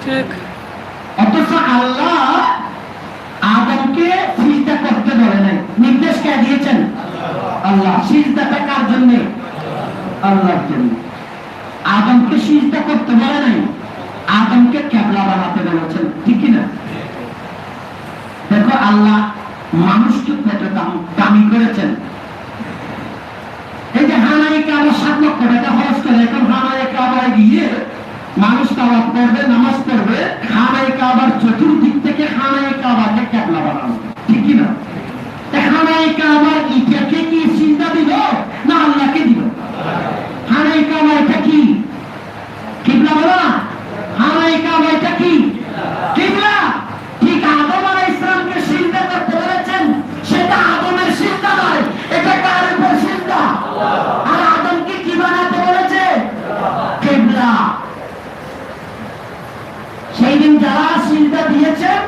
ঠিক। অথচ আল্লাহ আদমকে সিজদা করতে বলে নাই, নির্দেশ কে দিয়েছেন? আল্লাহ। সিজদাটা কার জন্য? আল্লাহর জন্য। আদমকে সিজদা করতে বলে নাই, আদমকে কিবলা বানাতে বলেছেন, ঠিক কি না? দেখো আল্লাহ মানুষকে কত দামি করেছেন। এই যে হানাই কাবা 7 লক্ষ টাকা খরচ করে এখন হানাই কাবায় গিয়ে মানুষ তাওয়াফ করবে, নামাজ পড়বে, হানাই কাবার চতুর্দিক থেকে হানাই কাবাকে কিবলা বানানো, ঠিক কি না? হানাই কাবার ইটাকে কি সিজদা দিল না আল্লাহকে দিল? হানাই কাবা এটা কি কিবলা বলা? হানাই কাবা এটা কি কিবলা? ঠিক আদম আলাইহিস সালামকে সিজদা করতে বলেছেন, সেটা আদমের সিজদা নয়, এটা কার উপর সিজদা? আর আদমকে কি বানাতে বলেছে? কিবলা। সেই দিন যারা সিজদা দিয়েছেন